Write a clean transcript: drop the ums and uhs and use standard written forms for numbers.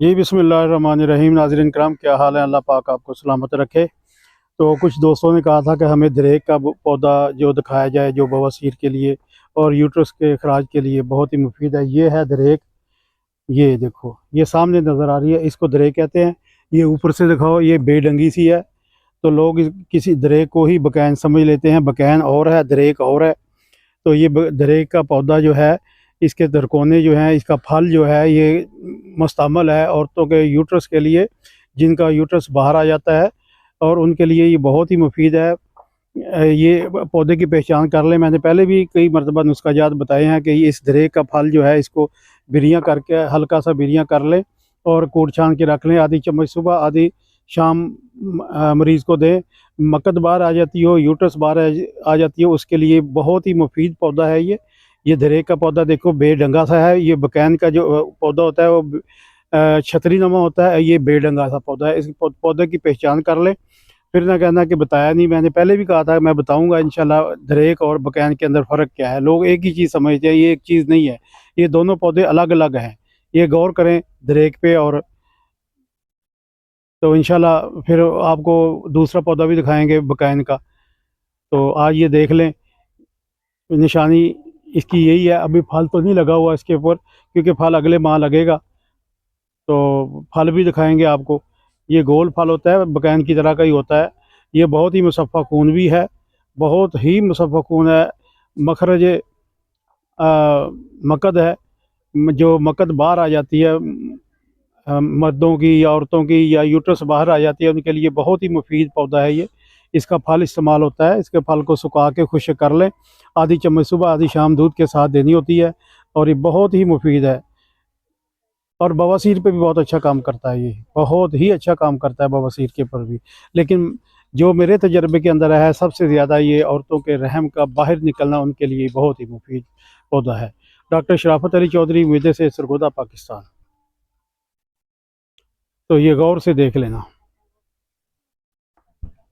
जी बिस्मिल्लाहिर्रहमानिर्रहीम। नाज़रीन किराम, क्या हाल है? अल्लाह पाक आपको सलामत रखे। तो कुछ दोस्तों ने कहा था कि हमें दरेक का पौधा जो दिखाया जाए, जो बवासीर के लिए और यूट्रस के अखराज के लिए बहुत ही मुफीद है। ये है दरेक। ये देखो, ये सामने नज़र आ रही है, इसको दरेक कहते हैं। ये ऊपर से दिखाओ, ये बेडंगी सी है। तो लोग किसी दरेक को ही बकैन समझ लेते हैं। बकैन और है, दरेक और है। तो ये दरेक का पौधा जो है, इसके दरकोने जो हैं, इसका फल जो है, ये मुस्तमल है औरतों के यूट्रस के लिए, जिनका यूट्रस बाहर आ जाता है, और उनके लिए ये बहुत ही मुफीद है। ये पौधे की पहचान कर लें। मैंने पहले भी कई मरतबा नुस्खाजात बताए हैं कि इस दरेक का फल जो है, इसको बिरियाँ करके हल्का सा बिरियाँ कर लें और कूट छान के रख लें। आधी चम्मच सुबह, आधी शाम मरीज़ को दें। मकद बाहर आ जाती हो, यूट्रस बाहर आ जाती है, उसके लिए बहुत ही मुफीद पौधा है ये दरेक का पौधा देखो, बेडंगा सा है। ये बकैन का जो पौधा होता है, वो छतरी नमा होता है। ये बेडंगा सा पौधा है। इस पौधे की पहचान कर ले, फिर ना कहना कि बताया नहीं। मैंने पहले भी कहा था, मैं बताऊंगा इंशाल्लाह दरेक और बकैन के अंदर फ़र्क क्या है। लोग एक ही चीज़ समझते हैं, ये एक चीज़ नहीं है। ये दोनों पौधे अलग अलग हैं। ये गौर करें दरेक पे। और तो इंशाल्लाह फिर आपको दूसरा पौधा भी दिखाएंगे बकैन का। तो आज ये देख लें, निशानी इसकी यही है। अभी फल तो नहीं लगा हुआ इसके ऊपर, क्योंकि फल अगले माह लगेगा। तो फल भी दिखाएंगे आपको। ये गोल फल होता है, बकैन की तरह का ही होता है। ये बहुत ही मुसफ़्फ़ा खून भी है, बहुत ही मुसफ़्फ़ा खून है। मखरज मकद है। जो मकद बाहर आ जाती है, मर्दों की या औरतों की, या यूट्रस बाहर आ जाती है, उनके लिए बहुत ही मुफीद पौधा है ये। इसका फल इस्तेमाल होता है। इसके फल को सुखा के खुश्क कर लें। आधी चम्मच सुबह, आधी शाम दूध के साथ देनी होती है। और ये बहुत ही मुफीद है। और बवासीर पे भी बहुत अच्छा काम करता है। ये बहुत ही अच्छा काम करता है बवासीर के ऊपर भी। लेकिन जो मेरे तजर्बे के अंदर है, सबसे ज़्यादा ये औरतों के रहम का बाहर निकलना उनके लिए बहुत ही मुफीद पौधा है। डॉक्टर शराफत अली चौधरी, उम्मीद से सरगोदा, पाकिस्तान। तो ये गौर से देख लेना।